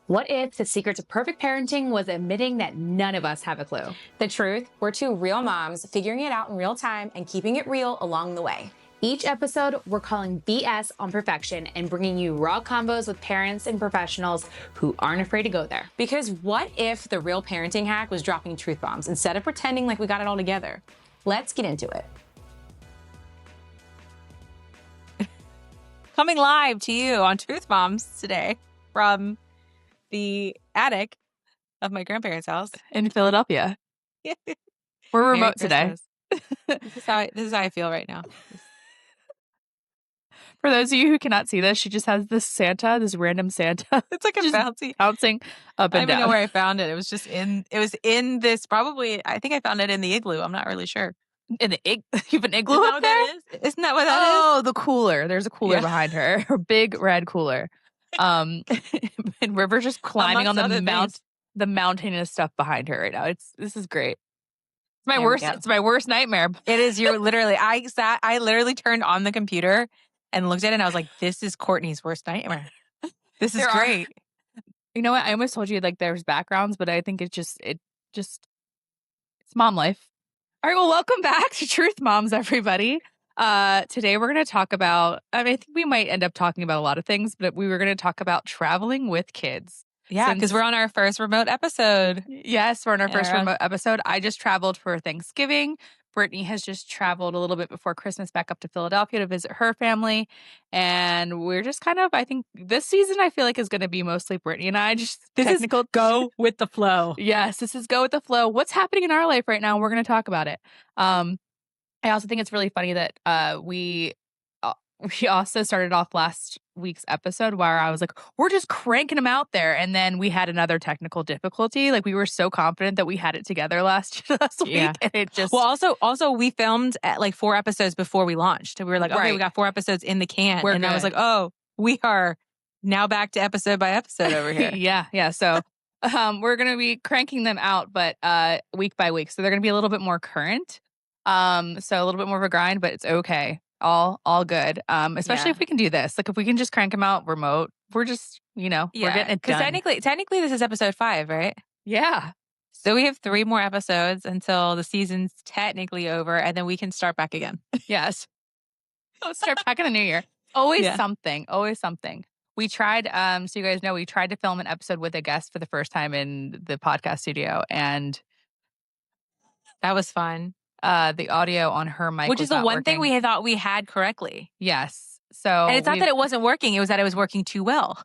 What if the secret to perfect parenting was admitting that none of us have a clue? The truth, we're two real moms figuring it out in real time and keeping it real along the way. Each episode, we're calling BS on perfection and bringing you raw combos with parents and professionals who aren't afraid to go there. Because what if the real parenting hack was dropping truth bombs instead of pretending like we got it all together? Let's get into it. Coming live to you on Truth Bombs today from the attic of my grandparents' house in Philadelphia. We're remote today. This is how I feel right now. For those of you who cannot see this, she just has this random Santa. It's like a bouncing up and down. I don't even know where I found it. It was just in this, probably, I think I found it in the igloo. I'm not really sure. You have an igloo up there? Isn't that what that is? Oh, the cooler. There's a cooler behind her. Her big red cooler. And River's just climbing on the mountainous stuff behind her right now. This is great. It's my worst nightmare. It is literally, I literally turned on the computer and looked at it and I was like, this is Courtney's worst nightmare. This is great. You know what? I almost told you like there's backgrounds, but I think it's mom life. All right, well, welcome back to Truth Moms, everybody. Today we're going to talk about, I think we might end up talking about a lot of things, but we were going to talk about traveling with kids. Yeah, because we're on our first remote episode. Yes, we're on our first remote episode. I just traveled for Thanksgiving. Brittany has just traveled a little bit before Christmas back up to Philadelphia to visit her family. And we're just I think this season I feel like is going to be mostly Brittany and I. Go with the flow. Yes, this is go with the flow. What's happening in our life right now? We're going to talk about it. I also think it's really funny that we also started off last week's episode where I was like, we're just cranking them out there. And then we had another technical difficulty. Like we were so confident that we had it together last week. And it just... Well, also we filmed at like 4 episodes before we launched. And we were like, okay, we got 4 episodes in the can. We're good. I was like, oh, we are now back to episode by episode over here. Yeah. So we're going to be cranking them out, but week by week. So they're going to be a little bit more current. So a little bit more of a grind, but it's okay. All good. Especially if we can do this. Like if we can just crank them out remote, we're just, we're getting it done. Because technically this is episode 5, right? Yeah. So we have 3 more episodes until the season's technically over, and then we can start back again. Yes. Let's start back in the new year. Always something. We tried, so you guys know, we tried to film an episode with a guest for the first time in the podcast studio, and that was fun. The audio on her mic, which is the one thing we thought we had correctly. Yes. So, and it's not that it wasn't working; it was that it was working too well.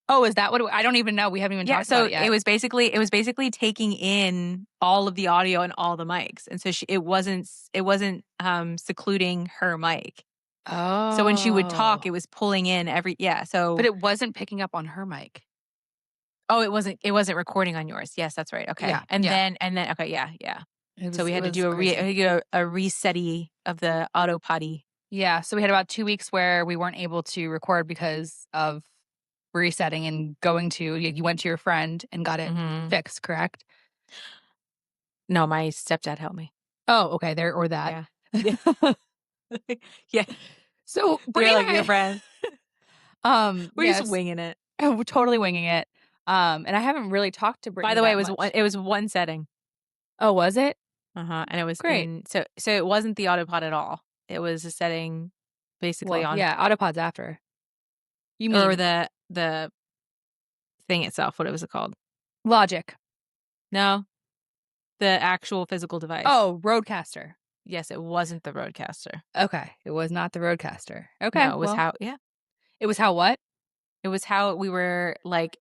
Oh, is that what? I don't even know. We haven't even talked about it yet. It was basically taking in all of the audio and all the mics, and so it wasn't secluding her mic. Oh. So when she would talk, it was pulling in but it wasn't picking up on her mic. Oh, it wasn't recording on yours. Yes, that's right. Okay. Yeah. And then okay, yeah. So we had to do a resetting of the auto potty. Yeah. So we had about 2 weeks where we weren't able to record because of resetting and you went to your friend and got it fixed, correct? No, my stepdad helped me. Oh, okay. There or that. Yeah. Yeah. So we're like your friend. We're just winging it. Oh, we're totally winging it. And I haven't really talked to Brittany. By the way, it was one setting. Oh, was it? And it was great. So it wasn't the autopod at all. It was a setting basically on. Yeah, autopod's after. You mean or the thing itself? What was it called? Logic. No, the actual physical device. Oh, Roadcaster. Yes, it wasn't the Roadcaster. Okay, it was not the Roadcaster. Okay, no, it was how. Yeah, it was how what? It was how we were like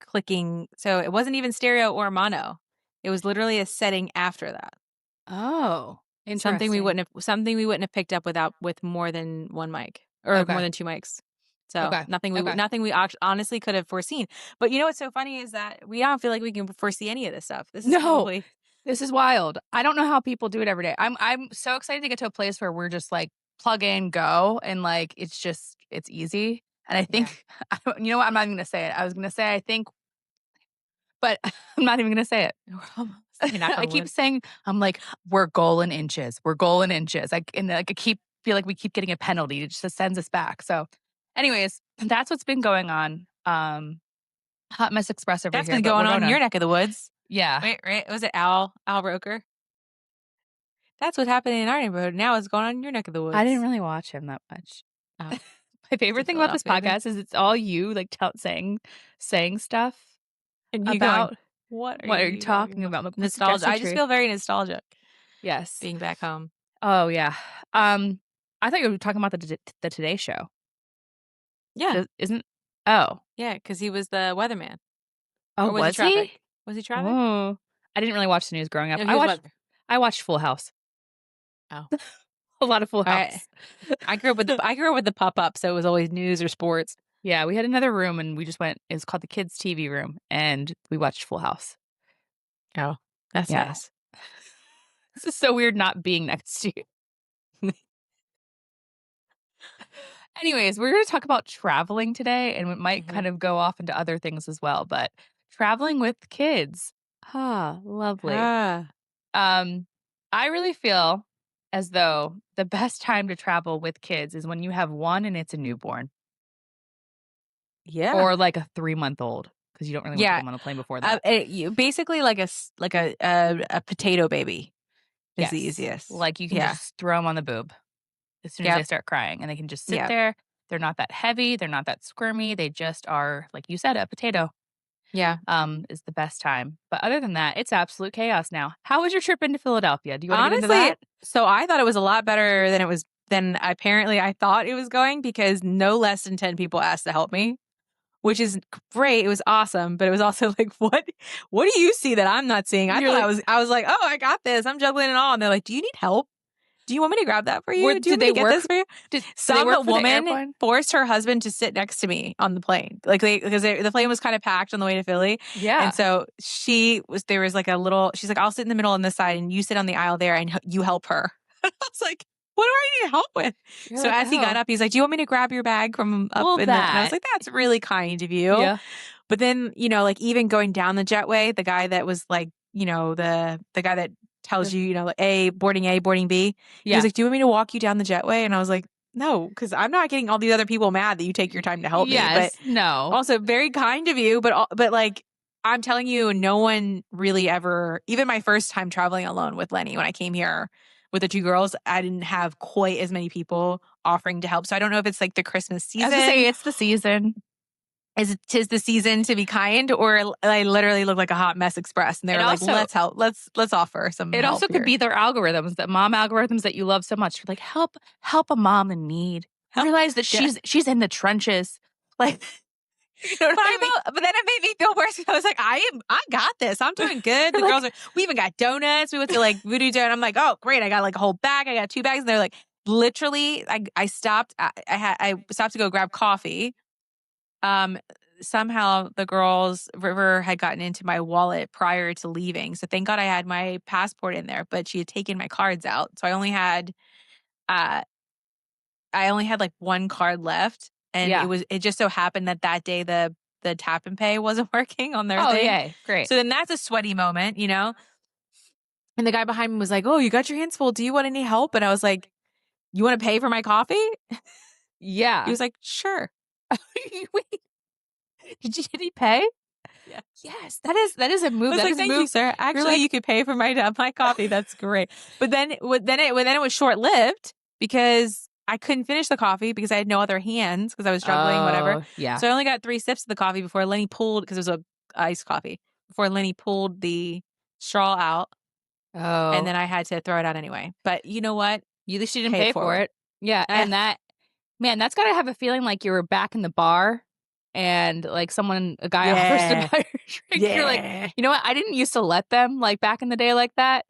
clicking. So it wasn't even stereo or mono. It was literally a setting after that. Oh, interesting. Something we wouldn't have picked up with more than one mic or more than 2 mics. So nothing we honestly could have foreseen. But you know what's so funny is that we don't feel like we can foresee any of this stuff. This is wild. I don't know how people do it every day. I'm so excited to get to a place where we're just like plug in, go, and like it's easy. And I think you know what? I'm not even gonna say it. I was gonna say I think. But I'm not even going to say it. I keep saying, I'm like, we're goal in inches. We're goal in inches. I feel like we keep getting a penalty. It just sends us back. So anyways, that's what's been going on. Hot Mess Express over That's here. That's been going on in your neck of the woods. Yeah. Wait, right? Was it Al Roker? That's what happened in our neighborhood. Now it's going on in your neck of the woods. I didn't really watch him that much. Oh. My favorite thing about this podcast is it's all you like saying stuff and you about going, what are you talking about? Like, nostalgia. I just feel very nostalgic. Yes, being back home. Oh yeah. I thought you were talking about the Today Show. Yeah, isn't? Oh yeah, because he was the weatherman. Oh, was he? Was he traffic? Oh, I didn't really watch the news growing up. No, I watched Full House. Oh. A lot of Full House. I grew up with the pop-up, so it was always news or sports. Yeah, we had another room and we just went, it was called the kids' TV room, and we watched Full House. Oh, that's nice. This is so weird not being next to you. Anyways, we're going to talk about traveling today, and it might kind of go off into other things as well, but traveling with kids. Lovely. I really feel as though the best time to travel with kids is when you have one and it's a newborn. Yeah. Or like a 3-month-old, because you don't really want to put them on a plane before that. Basically like a potato baby is the easiest. Like you can just throw them on the boob as soon as they start crying, and they can just sit there. They're not that heavy. They're not that squirmy. They just are, like you said, a potato. Yeah. Is the best time. But other than that, it's absolute chaos now. How was your trip into Philadelphia? Do you want to get into that? So I thought it was a lot better than apparently I thought it was going, because no less than 10 people asked to help me, which is great. It was awesome, but it was also like, what do you see that I'm not seeing? I was like, oh, I got this. I'm juggling it all. And they're like, do you need help? Do you want me to grab that for you? Did they get this for you? Some woman forced her husband to sit next to me on the plane, because the plane was kind of packed on the way to Philly. Yeah, and so there was like a little. She's like, I'll sit in the middle on this side, and you sit on the aisle there, and you help her. I was like, what do I need help with? You're so like, as he got up, he's like, do you want me to grab your bag from up in and I was like, that's really kind of you. Yeah. But then, like even going down the jetway, the guy that was like, the guy that tells you, like boarding B. He was like, do you want me to walk you down the jetway? And I was like, no, because I'm not getting all these other people mad that you take your time to help me. But no. Also very kind of you, but like, I'm telling you, no one really ever, even my first time traveling alone with Lenny, when I came here with the two girls, I didn't have quite as many people offering to help. So I don't know if it's like the Christmas season. I was gonna say, it's the season. Tis the season to be kind, or I literally look like a hot mess express, and they're like, let's help, let's offer some. It also could be their algorithms, that mom algorithms that you love so much. You're like, help a mom in need. Realize that she's in the trenches, like. You know what I mean? But then it made me feel worse. I was like, I got this. I'm doing good. The girls we even got donuts. We went to like Voodoo Donut. I'm like, oh great, I got like a whole bag. I got 2 bags, and they're like, literally, I stopped. I stopped to go grab coffee. Somehow the girls, River had gotten into my wallet prior to leaving. So thank God I had my passport in there, but she had taken my cards out. So I only had like one card left. And it just so happened that day the tap and pay wasn't working on their thing. Yeah, great. So then that's a sweaty moment, And the guy behind me was like, oh, you got your hands full. Do you want any help? And I was like, you want to pay for my coffee? Yeah. He was like, sure. Wait. Did he pay? Yeah. Yes, that is a move. I was like, thank you, sir. Actually, you could pay for my coffee. That's great. But then it was short lived, because I couldn't finish the coffee because I had no other hands, because I was juggling whatever. Yeah. So I only got 3 sips of the coffee before Lenny pulled, because it was a iced coffee, before Lenny pulled the straw out. Oh. And then I had to throw it out anyway. But you know what? At least you didn't pay for it. Yeah. And that's got to have a feeling like you were back in the bar, and like a guy offers to buy your drink. Yeah. You're like, you know what? I didn't used to let them, like back in the day like that.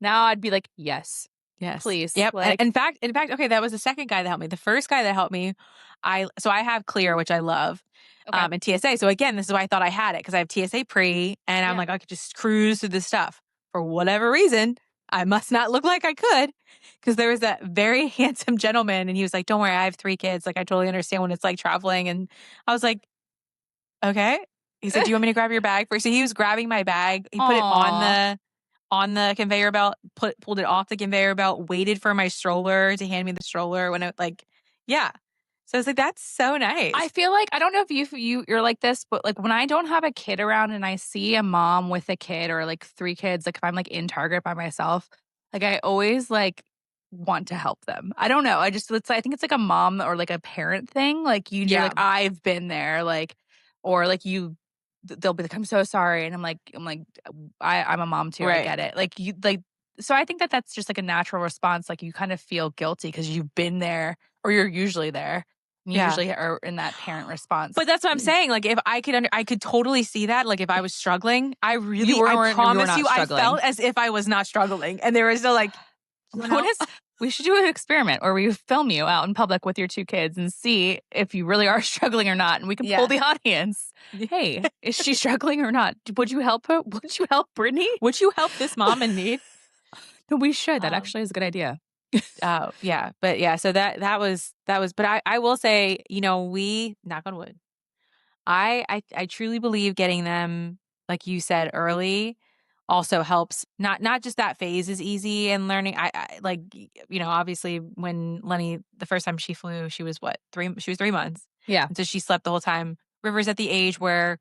Now I'd be like, yes, please. Yep. Like, in fact, okay, that was the second guy that helped me. The first guy that helped me, I have Clear, which I love, and TSA. So again, this is why I thought I had it, because I have TSA pre, and I'm like, I could just cruise through this stuff. For whatever reason, I must not look like I could, because there was that very handsome gentleman, and he was like, don't worry, I have 3 kids. Like, I totally understand what it's like traveling. And I was like, okay. He said, do you want me to grab your bag first? So he was grabbing my bag. He put it on the conveyor belt, pulled it off the conveyor belt, waited for my stroller to hand me the stroller when it So it's like, that's so nice. I feel like, I don't know if you're like this, but like when I don't have a kid around and I see a mom with a kid or like 3 kids, like if I'm like in Target by myself, like I always like want to help them. I don't know. I think it's like a mom or like a parent thing. Like you're like, I've been there, like, or like they'll be like, I'm so sorry. And I'm like, I'm a mom too. Right. I get it. Like so I think that's just like a natural response. Like you kind of feel guilty because you've been there or you're usually there. You usually are in that parent response. But that's what I'm saying. Like, if I could totally see that. Like, if I was struggling, I promise you, I felt as if I was not struggling. And there was no like, we should do an experiment where we film you out in public with your 2 kids and see if you really are struggling or not. And we can poll the audience. Hey, is she struggling or not? Would you help her? Would you help Brittany? Would you help this mom in need? No, we should. That actually is a good idea. Oh, yeah. But yeah, so that was, but I will say, we, knock on wood, I truly believe getting them, like you said, early also helps. Not just that phase is easy and learning. I like, obviously when Lenny, the first time she flew, she was 3 months. Yeah. And so she slept the whole time. River's at the age where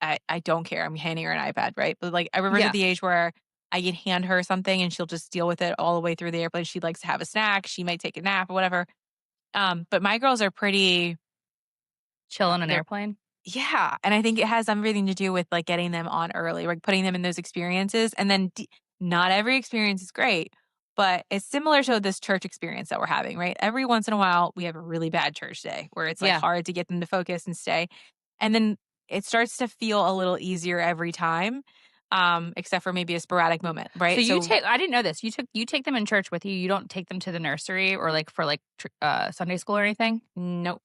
I don't care. I'm handing her an iPad, right? But like River's at the age where I can hand her something and she'll just deal with it all the way through the airplane. She likes to have a snack. She might take a nap or whatever. But my girls are pretty chill on an airplane. Yeah. And I think it has everything to do with like getting them on early, like putting them in those experiences. And then not every experience is great, but it's similar to this church experience that we're having, right? Every once in a while, we have a really bad church day where it's like hard to get them to focus and stay. And then it starts to feel a little easier every time. Except for maybe a sporadic moment, right? So I didn't know this. You take them in church with you. You don't take them to the nursery or like for like Sunday school or anything? Nope.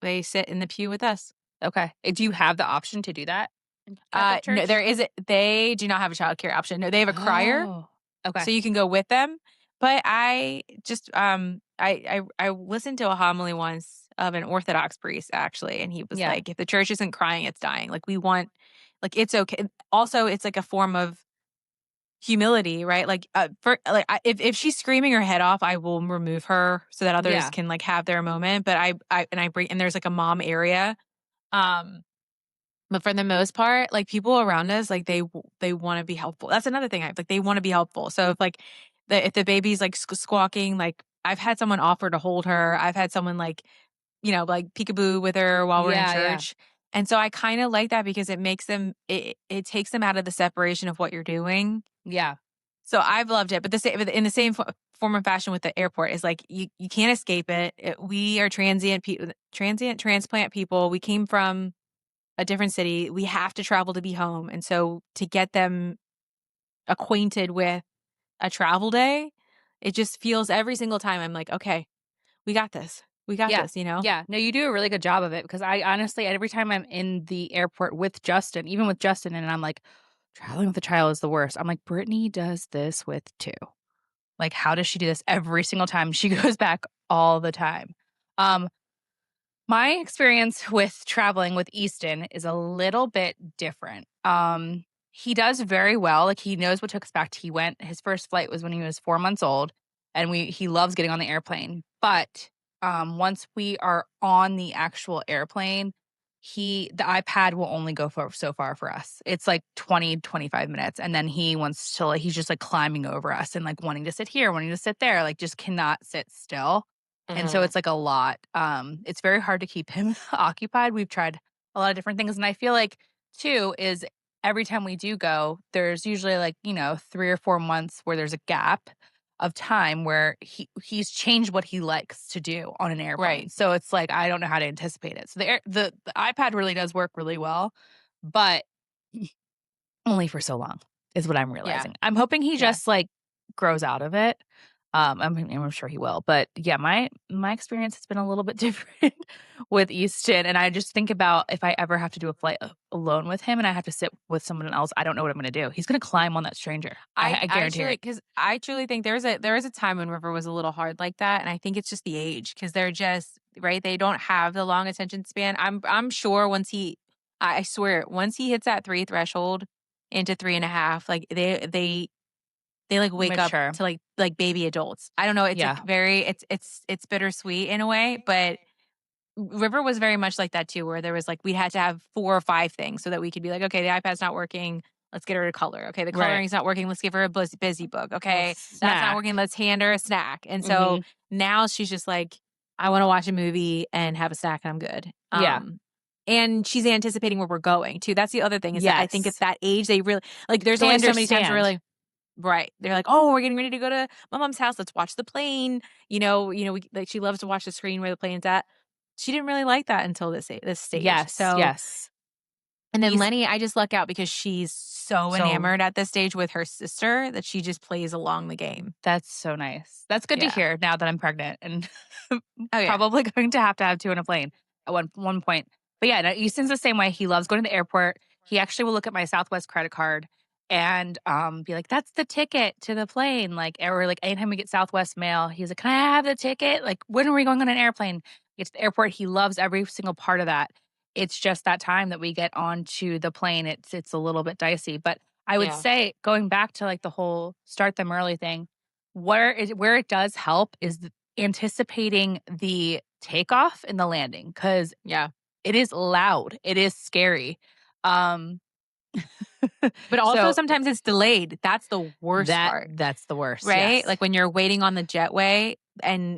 They sit in the pew with us. Okay. Do you have the option to do that? No, they do not have a childcare option. No, they have a crier. Okay. So you can go with them. But I just I listened to a homily once of an Orthodox priest actually, and he was like, if the church isn't crying, it's dying. Like we want, like it's okay. Also, it's like a form of humility, right? Like if she's screaming her head off, I will remove her so that others can like have their moment. But I bring, and there's like a mom area. But for the most part, like people around us, like they want to be helpful. That's another thing. They want to be helpful. So if like if the baby's like squawking, like I've had someone offer to hold her. I've had someone like, like peekaboo with her while we're in church. And so I kind of like that because it makes them, it takes them out of the separation of what you're doing. Yeah. So I've loved it. But in the same form of fashion with the airport is like, you can't escape it. We are transient transplant people. We came from a different city. We have to travel to be home. And so to get them acquainted with a travel day, it just feels every single time I'm like, okay, we got this. We got this, Yeah. No, you do a really good job of it because I honestly, every time I'm in the airport with Justin, even with Justin, and I'm like, traveling with a child is the worst. I'm like, Brittany does this with 2. Like, how does she do this every single time? She goes back all the time. My experience with traveling with Easton is a little bit different. He does very well. Like he knows what to expect. His first flight was when he was 4 months old, and he loves getting on the airplane. But once we are on the actual airplane, the iPad will only go so far for us. It's like 20, 25 minutes. And then he wants to, like, he's just like climbing over us and like wanting to sit here, wanting to sit there, like just cannot sit still. And so it's like a lot. It's very hard to keep him occupied. We've tried a lot of different things. And I feel like, too, is every time we do go, there's usually like, 3 or 4 months where there's a gap of time where he's changed what he likes to do on an airplane. Right. So it's like, I don't know how to anticipate it. So the iPad really does work really well, but only for so long is what I'm realizing. Yeah. I'm hoping he just like grows out of it. I'm sure he will, but yeah, my experience has been a little bit different with Easton, and I just think about if I ever have to do a flight alone with him and I have to sit with someone else, I don't know what I'm going to do. He's going to climb on that stranger. I guarantee it. Because I truly think there was a time when River was a little hard like that, and I think it's just the age because they're just right. They don't have the long attention span. I'm sure once he hits that 3 threshold into 3.5, like they like wake up to like baby adults. I don't know. It's like it's bittersweet in a way, but River was very much like that too, where there was like, we had to have 4 or 5 things so that we could be like, okay, the iPad's not working. Let's get her to color. Okay, the coloring's not working. Let's give her a busy book. Okay, that's not working. Let's hand her a snack. And so now she's just like, I want to watch a movie and have a snack and I'm good. And she's anticipating where we're going too. That's the other thing is that I think at that age, they really, like, there's only so many times where like, right. They're like, oh, we're getting ready to go to my mom's house. Let's watch the plane. Like, she loves to watch the screen where the plane's at. She didn't really like that until this stage. Yes. And then Lenny, I just luck out because she's so enamored at this stage with her sister that she just plays along the game. That's so nice. That's good to hear now that I'm pregnant and probably going to have 2 in a plane at one point. But yeah, Easton's the same way. He loves going to the airport. He actually will look at my Southwest credit card and be like, that's the ticket to the plane. Like, or like anytime we get Southwest mail, he's like, can I have the ticket? Like, when are we going on an airplane? Get to the airport. He loves every single part of that. It's just that time that we get onto the plane. It's a little bit dicey. But I would say, going back to like the whole start them early thing, where it does help is anticipating the takeoff and the landing. Because it is loud. It is scary. But also sometimes it's delayed. That's the worst part. That's the worst. Right? Yes. Like when you're waiting on the jetway and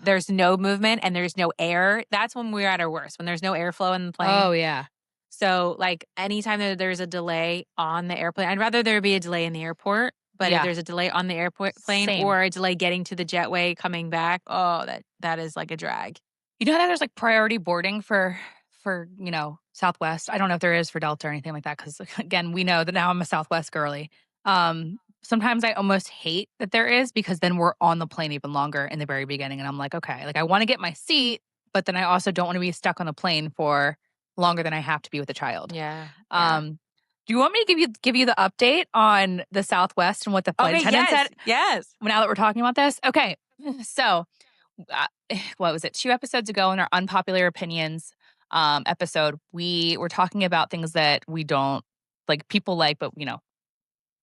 there's no movement and there's no air. That's when we're at our worst, when there's no airflow in the plane. Oh, yeah. So like anytime there's a delay on the airplane, I'd rather there be a delay in the airport. But if there's a delay on the airport plane or a delay getting to the jetway coming back, that is like a drag. You know how there's like priority boarding for Southwest? I don't know if there is for Delta or anything like that because, again, we know that now I'm a Southwest girly. Sometimes I almost hate that there is because then we're on the plane even longer in the very beginning. And I'm like, okay, like I want to get my seat, but then I also don't want to be stuck on the plane for longer than I have to be with a child. Yeah. Do you want me to give you the update on the Southwest and what the flight attendant said? Yes. Now that we're talking about this? Okay. So what was it? 2 episodes ago in our unpopular opinions episode, we were talking about things that we don't like, people like, but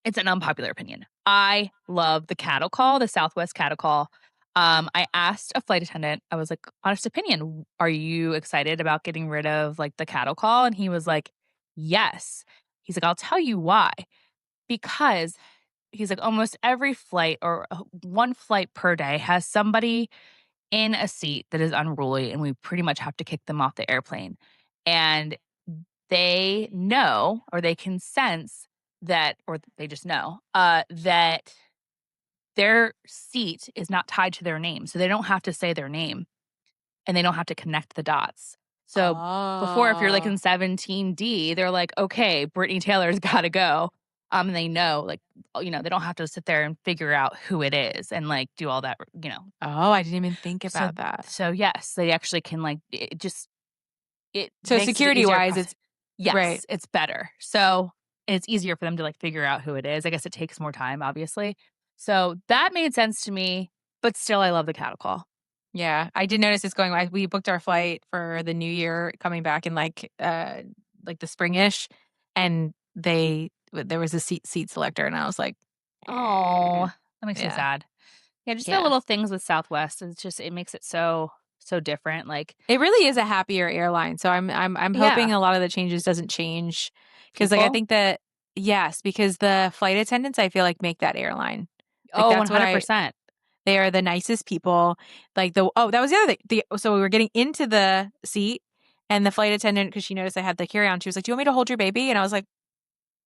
it's an unpopular opinion. I love the cattle call, the Southwest cattle call. I asked a flight attendant, I was like, honest opinion, are you excited about getting rid of like the cattle call? And he was like, yes. He's like, I'll tell you why. Because he's like, almost every flight or one flight per day has somebody in a seat that is unruly and we pretty much have to kick them off the airplane. And they know, or they can sense that, or they just know that their seat is not tied to their name. So they don't have to say their name and they don't have to connect the dots. So before, if you're like in 17D, they're like, okay, Brittany Taylor's got to go. And they know, like, they don't have to sit there and figure out who it is and like do all that, Oh, I didn't even think about that. So yes, they actually can like, so security wise, it's better. So it's easier for them to like figure out who it is. I guess it takes more time, obviously. So that made sense to me, but still I love the cattle call. Yeah, I did notice this going. We booked our flight for the new year coming back in like the springish, and there was a seat selector, and I was like, oh, that makes me sad. Yeah, just the little things with Southwest. It makes it so different. Like it really is a happier airline. So I'm hoping a lot of the changes doesn't change because like I think that because the flight attendants I feel like make that airline. Like, 100%. They are the nicest people. Like that was the other thing. So we were getting into the seat and the flight attendant, because she noticed I had the carry-on, she was like, do you want me to hold your baby? And I was like,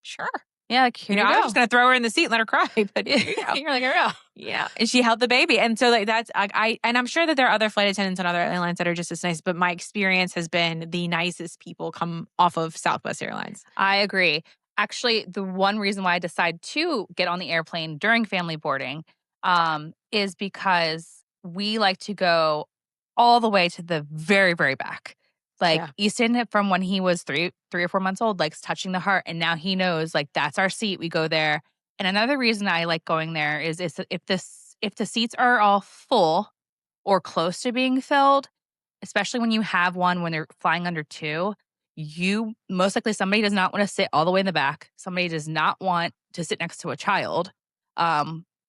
sure. Yeah, like, here you go. I was just going to throw her in the seat and let her cry. But here you go. You're like, oh. Yeah. And she held the baby. And so like that's, and I'm sure that there are other flight attendants on other airlines that are just as nice, but my experience has been the nicest people come off of Southwest Airlines. I agree. Actually, the one reason why I decided to get on the airplane during family boarding is because we like to go all the way to the very, very back. Like Easton, from when he was 3 or 4 months old, likes touching the heart. And now he knows, like, that's our seat. We go there. And another reason I like going there is if the seats are all full or close to being filled, especially when you have one when they're flying under 2, you most likely somebody does not want to sit all the way in the back. Somebody does not want to sit next to a child.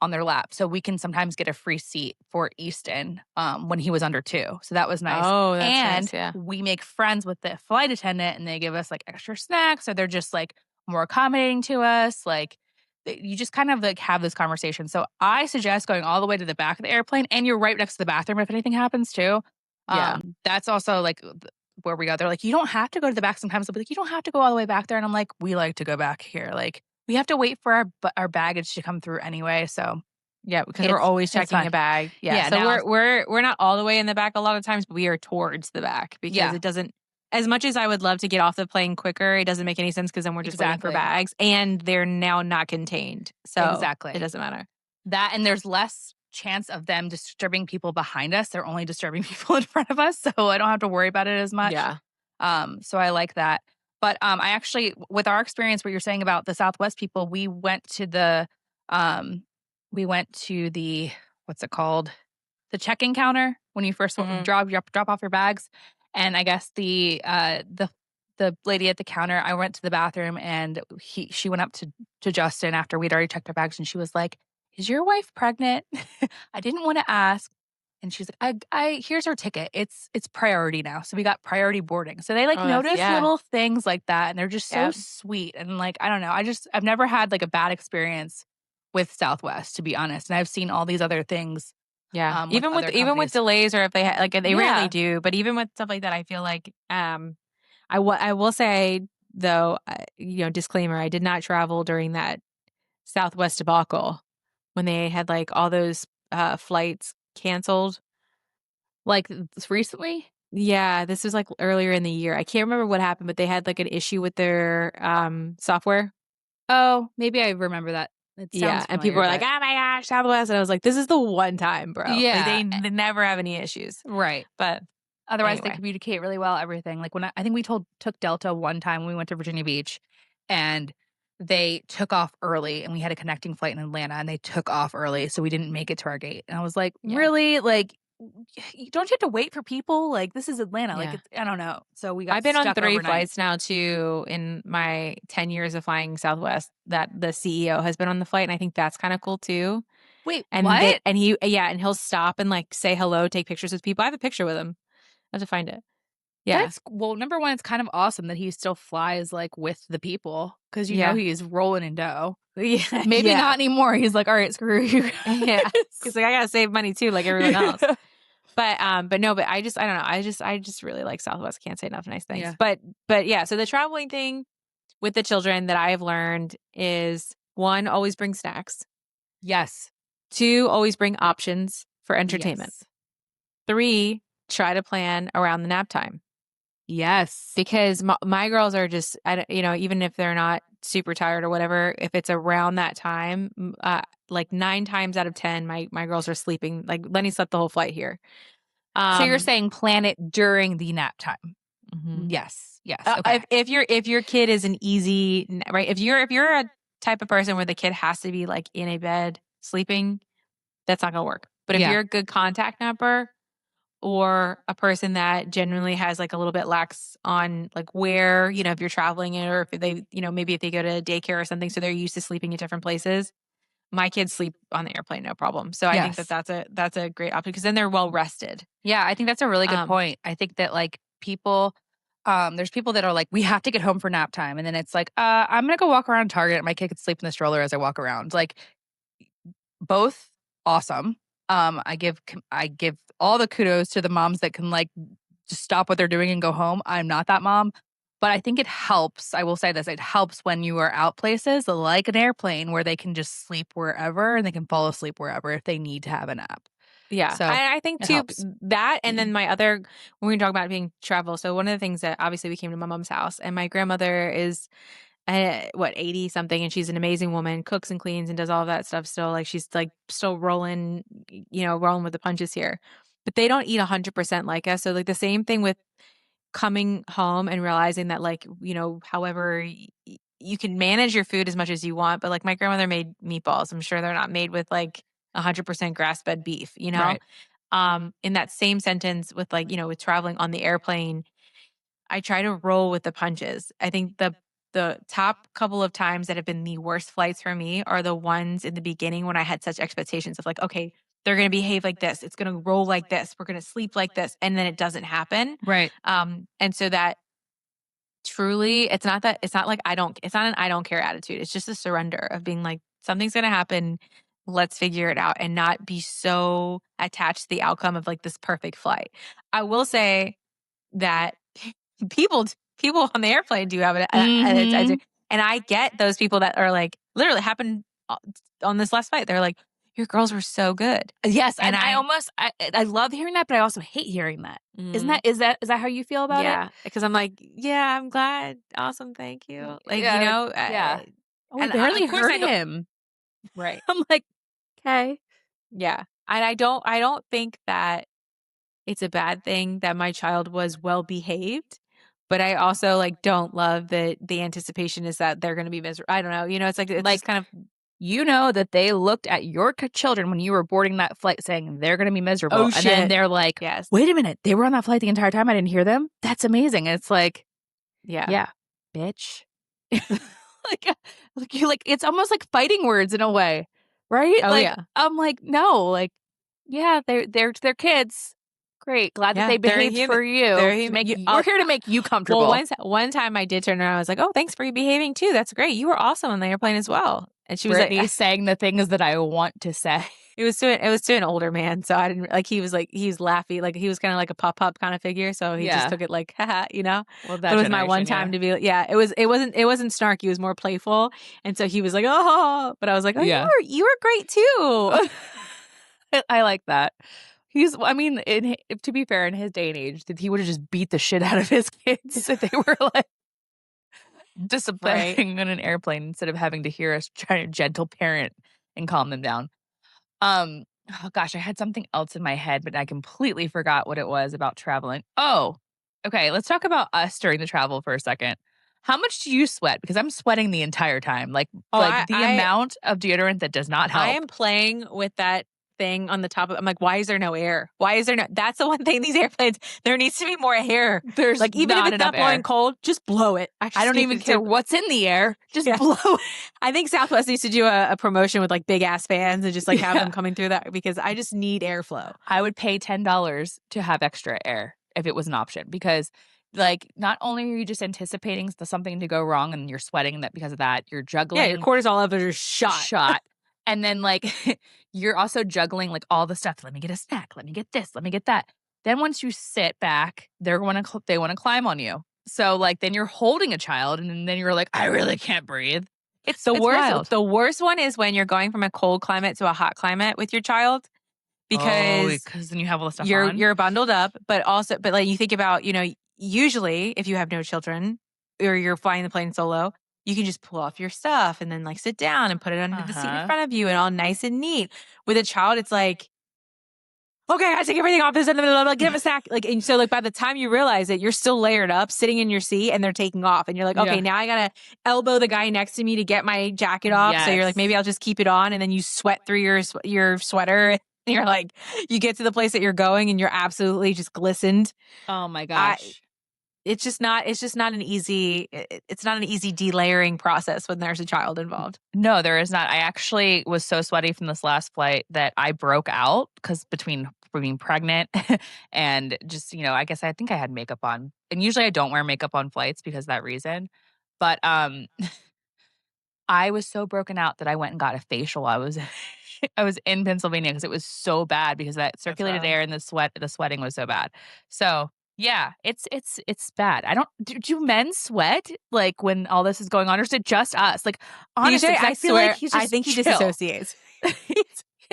on their lap. So we can sometimes get a free seat for Easton when he was under 2. So that was nice. Oh, that's and nice, yeah. we make friends with the flight attendant and they give us like extra snacks, or they're just like more accommodating to us. Like you just kind of like have this conversation. So I suggest going all the way to the back of the airplane, and you're right next to the bathroom if anything happens too. Yeah. That's also like where we go. They're like, you don't have to go to the back. Sometimes they'll be like, you don't have to go all the way back there. And I'm like, we like to go back here. Like we have to wait for our baggage to come through anyway. So yeah, because we're always checking a bag. Yeah. So we're not all the way in the back a lot of times, but we are towards the back because it doesn't, as much as I would love to get off the plane quicker, it doesn't make any sense because then we're just waiting for bags, and they're now not contained. So it doesn't matter. That, and there's less chance of them disturbing people behind us. They're only disturbing people in front of us. So I don't have to worry about it as much. Yeah. So I like that. But I actually, with our experience, what you're saying about the Southwest people, we went to the what's it called? The check-in counter when you first drop off your bags. And I guess the lady at the counter, I went to the bathroom and she went up to Justin after we'd already checked our bags, and she was like, "Is your wife pregnant?" I didn't want to ask. And she's like, I here's her ticket. It's priority now. So we got priority boarding. So they like notice little things like that. And they're just so sweet. And like, I don't know. I've never had like a bad experience with Southwest, to be honest. And I've seen all these other things. Yeah. Even with delays, or if they like, they rarely do, but even with stuff like that, I feel like, I will say though, disclaimer, I did not travel during that Southwest debacle when they had like all those flights canceled. Like recently? Yeah, this was like earlier in the year. I can't remember what happened, but they had like an issue with their software. Oh, maybe I remember that. Yeah, and people were like, "Oh my gosh, Southwest!" And I was like, "This is the one time, bro. Yeah, like, they never have any issues, right?" But otherwise, they communicate really well. Everything. Like when I think we took Delta one time when we went to Virginia Beach, and they took off early, and we had a connecting flight in Atlanta, and they took off early, so we didn't make it to our gate. And I was like, really? Like, don't you have to wait for people? Like, this is Atlanta. Like, I don't know. So we got I've been stuck on 3 overnight. flights now too in my 10 years of flying Southwest that the CEO has been on the flight. And I think that's kind of cool too. Wait, and what? And he'll stop and like say hello, take pictures with people. I have a picture with him. I have to find it. Yeah. Well, number one, it's kind of awesome that he still flies like with the people, because know he's rolling in dough. Yeah. Maybe not anymore. He's like, all right, screw you. Yeah. He's like, I gotta save money too, like everyone else. But no, but I don't know. I just really like Southwest. Can't say enough nice things. Yeah. But yeah, so the traveling thing with the children that I have learned is 1, always bring snacks. Yes. 2, always bring options for entertainment. Yes. 3, try to plan around the nap time. Yes. Because my girls are just, even if they're not super tired or whatever, if it's around that time, like 9 times out of 10, my girls are sleeping. Like Lenny slept the whole flight here. So you're saying plan it during the nap time? Mm-hmm. Yes. Okay. If your kid is an easy, right? If you're a type of person where the kid has to be like in a bed sleeping, that's not gonna work. But if you're a good contact napper, or a person that genuinely has like a little bit lax on like where, if you're traveling, or if they, maybe if they go to daycare or something, so they're used to sleeping at different places. My kids sleep on the airplane, no problem. So I think that's a great option, because then they're well rested. Yeah, I think that's a really good point. I think that like people, there's people that are like, we have to get home for nap time. And then it's like, I'm going to go walk around Target and my kid could sleep in the stroller as I walk around. Like both awesome. I give all the kudos to the moms that can like just stop what they're doing and go home. I'm not that mom, but I think it helps. I will say this. It helps when you are out places like an airplane where they can just sleep wherever and they can fall asleep wherever if they need to have a nap. Yeah. So I think too helps. That, and then my other, when we talk about being travel. So one of the things that obviously we came to my mom's house, and my grandmother is 80 something, and she's an amazing woman, cooks and cleans and does all of that stuff still. Like she's like still rolling with the punches here, but they don't eat 100% like us. So like the same thing with coming home and realizing that like, however you can manage your food as much as you want, but like my grandmother made meatballs. I'm sure they're not made with like 100% grass-fed beef, Right. In that same sentence with like, with traveling on the airplane, I try to roll with the punches. I think the the top couple of times that have been the worst flights for me are the ones in the beginning when I had such expectations of like, okay, they're going to behave like this. It's going to roll like this. We're going to sleep like this. And then it doesn't happen. Right. And so that truly, it's not like it's not an I don't care attitude. It's just a surrender of being like, something's going to happen. Let's figure it out and not be so attached to the outcome of like this perfect flight. I will say that people on the airplane do have it. And I get those people that are like, literally happened on this last flight. They're like, your girls were so good. Yes. And I love hearing that, but I also hate hearing that. Mm-hmm. Is that how you feel about it? Yeah. Because I'm like, yeah, I'm glad. Awesome. Thank you. Like, yeah, you know, yeah. I barely heard him. Right. I'm like, okay. Yeah. And I don't think that it's a bad thing that my child was well behaved, but I also like don't love that the anticipation is that they're going to be miserable. I don't know. You know, it's just kind of, you know, that they looked at your children when you were boarding that flight saying they're going to be miserable. Oh, shit. And then they're like, yes. Wait a minute. They were on that flight the entire time. I didn't hear them. That's amazing. And it's like, yeah, bitch. like it's almost like fighting words in a way, right? Oh, like, yeah. I'm like, no, like, yeah, they're kids. Great. Glad that they behaved for you. We're here to make you comfortable. Well, one time I did turn around. I was like, oh, thanks for behaving too. That's great. You were awesome on the airplane as well. And she was Brittany saying the things that I want to say. It was to an older man. So I didn't like, he was laughy. Like he was kind of like a pop-up kind of figure. So he just took it like, haha, you know, well, but it was my one time to be like, it wasn't snarky. It was more playful. And so he was like, oh, but I was like, oh, you were great too. I like that. To be fair, in his day and age, he would have just beat the shit out of his kids if they were like disciplining on an airplane instead of having to hear us try to gentle parent and calm them down. Oh gosh, I had something else in my head, but I completely forgot what it was about traveling. Oh, okay. Let's talk about us during the travel for a second. How much do you sweat? Because I'm sweating the entire time. The amount of deodorant that does not help. I am playing with that thing on the top of, I'm like, why is there no air? Why is there no, that's the one thing, these airplanes, there needs to be more air. There's like, even if it's not blowing cold, just blow it. I don't even care what's in the air. Just blow it. I think Southwest needs to do a promotion with like big ass fans and just like have them coming through that, because I just need airflow. I would pay $10 to have extra air if it was an option, because like, not only are you just anticipating something to go wrong and you're sweating that because of that, you're juggling. Yeah, your cortisol levels are shot. And then like you're also juggling like all the stuff. Let me get a snack. Let me get this. Let me get that. Then once you sit back, they want to climb on you. So like then you're holding a child and then you're like, I really can't breathe. It's worst. Wild. The worst one is when you're going from a cold climate to a hot climate with your child, because then you have all the stuff on. You're bundled up, but like you think about, you know, usually if you have no children or you're flying the plane solo, you can just pull off your stuff and then like sit down and put it under the seat in front of you and all nice and neat. With a child, it's like, okay, I gotta take everything off this and give him a snack. Like, and so like by the time you realize it, you're still layered up, sitting in your seat, and they're taking off, and you're like, okay, now I gotta elbow the guy next to me to get my jacket off. Yes. So you're like, maybe I'll just keep it on, and then you sweat through your sweater. And you're like, you get to the place that you're going, and you're absolutely just glistened. Oh my gosh. It's not an easy delayering process when there's a child involved. No, there is not. I actually was so sweaty from this last flight that I broke out because between being pregnant and just, you know, I think I had makeup on. And usually I don't wear makeup on flights because of that reason. But I was so broken out that I went and got a facial. I was in Pennsylvania because it was so bad because that circulated air and the sweating was so bad. So yeah, it's bad. Do men sweat like when all this is going on, or is it just us? Like honestly, I think he disassociates.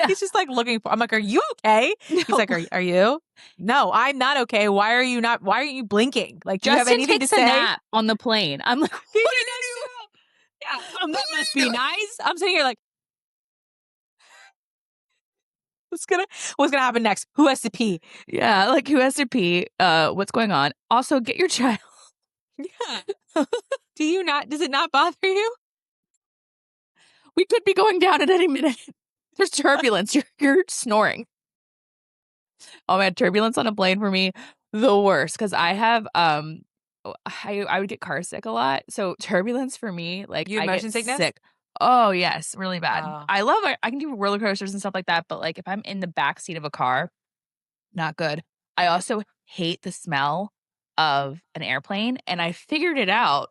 He's just like looking for. I'm like, are you okay? No. He's like, are you? No, I'm not okay. Why aren't you blinking? Like, do you have anything to say? Nap on the plane. I'm like, what did you do? Yeah, that must be nice. I'm sitting here like, what's gonna happen next? Who has to pee? Yeah, like who has to pee? What's going on? Also, get your child. Yeah. Does it not bother you? We could be going down at any minute. There's turbulence. You're snoring. Oh man, turbulence on a plane for me, the worst. Because I have I would get car sick a lot. So turbulence for me, like you I motion get sickness? sick. Oh yes, really bad. Oh. I can do roller coasters and stuff like that, but like if I'm in the back seat of a car, not good. I also hate the smell of an airplane, and I figured it out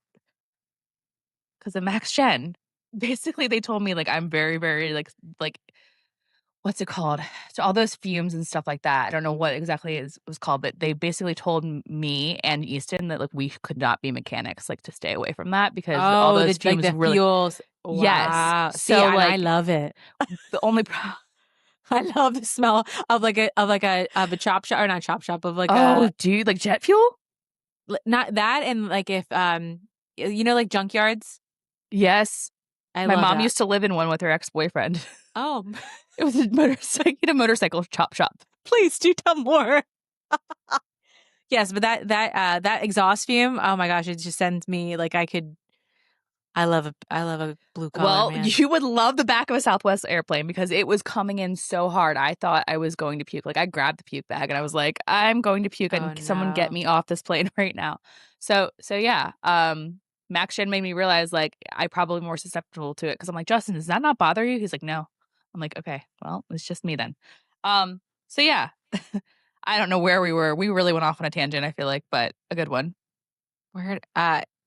because of Max Gen. Basically, they told me like I'm very, very like what's it called? So all those fumes and stuff like that. I don't know what exactly it was called, but they basically told me and Easton that like we could not be mechanics, like to stay away from that because all those fumes the really. fuels. Yes. Wow. So See, and like I love it. the only I love the smell of a chop shop or not chop shop of like dude, like jet fuel? not that and like if like junkyards. Yes. My mom that. used to live in one with her ex-boyfriend. Oh, it was a motorcycle chop shop. Please do tell more. Yes, but that exhaust fume, oh my gosh, it just sends me like I love a blue collar man. You would love the back of a Southwest airplane because it was coming in so hard. I thought I was going to puke. Like I grabbed the puke bag and I was like, I'm going to puke and someone get me off this plane right now. So yeah. Max Shen made me realize like I probably more susceptible to it because I'm like, Justin, does that not bother you? He's like, no. I'm like, okay, well, it's just me then. So yeah. I don't know where we were. We really went off on a tangent, I feel like, but a good one. Where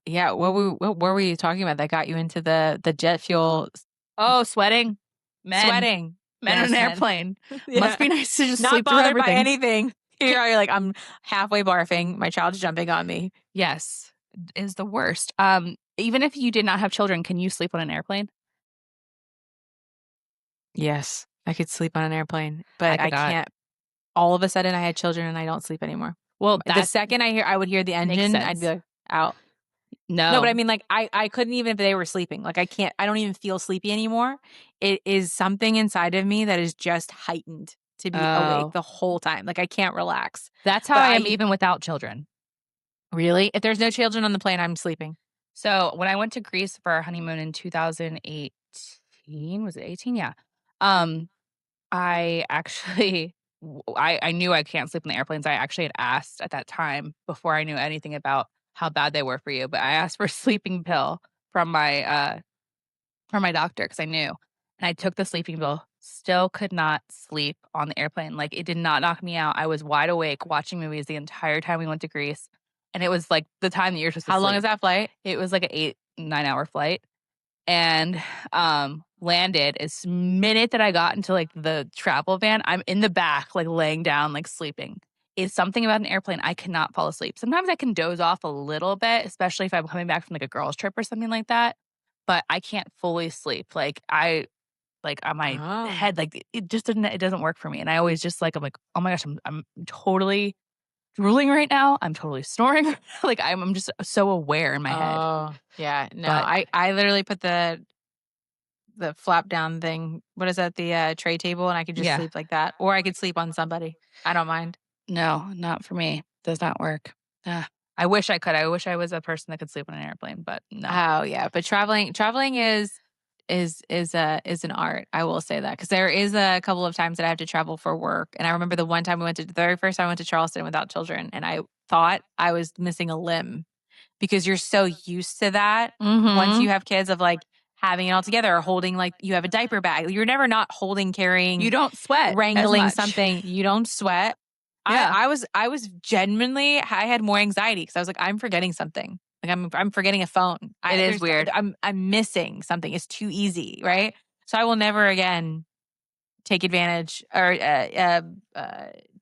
yeah, what were you talking about that got you into the jet fuel? Oh, sweating. Sweating. Men on an airplane. Yeah. Must be nice to just not sleep through bothered everything. by anything. You're like, I'm halfway barfing. My child's jumping on me. Yes, is the worst. Even if you did not have children, can you sleep on an airplane? Yes, I could sleep on an airplane, but I can't. All of a sudden, I had children and I don't sleep anymore. Well, the second I would hear the engine, I'd be like, out. No, but I mean, like, I couldn't even if they were sleeping. Like, I don't even feel sleepy anymore. It is something inside of me that is just heightened to be awake the whole time. Like, I can't relax. That's how I am even without children. Really? If there's no children on the plane, I'm sleeping. So when I went to Greece for our honeymoon in 2018, was it 18? Yeah. I actually, I knew I can't sleep in the airplanes. I actually had asked at that time before I knew anything about how bad they were for you, but I asked for a sleeping pill from my doctor because I knew, and I took the sleeping pill. Still could not sleep on the airplane. Like it did not knock me out. I was wide awake watching movies the entire time we went to Greece, and it was like the time that you're supposed to How sleep. long is that flight? It was like an 8-9 hour flight. And landed as minute that I got into like the travel van, I'm in the back, like laying down, like sleeping. It's something about an airplane. I cannot fall asleep. Sometimes I can doze off a little bit, especially if I'm coming back from like a girls' trip or something like that. But I can't fully sleep. Like on my head, like it just doesn't work for me. And I always just like, I'm like, oh my gosh, I'm totally drooling right now. I'm totally snoring. Like I'm just so aware in my head. Oh, yeah. No, I literally put the flap down thing. What is that? The tray table, and I could just sleep like that, or I could sleep on somebody. I don't mind. No, not for me. Does not work. I wish I could. I wish I was a person that could sleep on an airplane, but no. Oh yeah, but traveling is an art. I will say that because there is a couple of times that I have to travel for work, and I remember the one time the very first time I went to Charleston without children, and I thought I was missing a limb because you're so used to that once you have kids of like having it all together or holding like you have a diaper bag. You're never not holding, carrying. You don't sweat. Wrangling something. You don't sweat. Yeah. I was genuinely, I had more anxiety because I was like, I'm forgetting something. Like I'm forgetting a phone. It is weird. I'm missing something. It's too easy, right? So I will never again take advantage or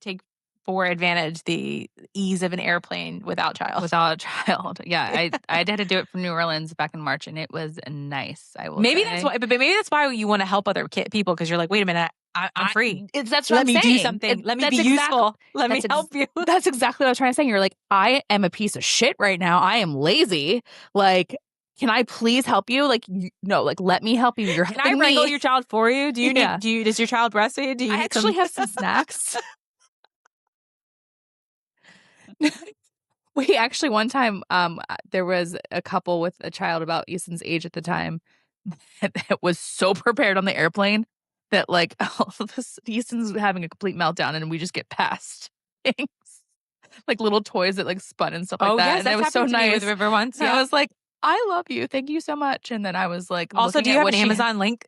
take for advantage the ease of an airplane without child. Without a child, yeah. I had to do it from New Orleans back in March, and it was nice. I will. Maybe that's why. But maybe that's why you want to help other people because you're like, wait a minute. I'm free. That's what Let I'm me saying. do something. Let me be useful. Let me help you. That's exactly what I was trying to say. You're like, I am a piece of shit right now. I am lazy. Like, can I please help you? Like, no, like, let me help you. You're Can I wrangle your child for you? Do you need, does your child breastfeed? Do you I actually have some snacks. We actually, one time, there was a couple with a child about Easton's age at the time that was so prepared on the airplane that like all of this, Easton's having a complete meltdown and we just get past things. like little toys that like spun and stuff like that. Yes, and that it was so nice with River once. Yeah. I was like, I love you. Thank you so much. And then I was like, also, do you have an Amazon link?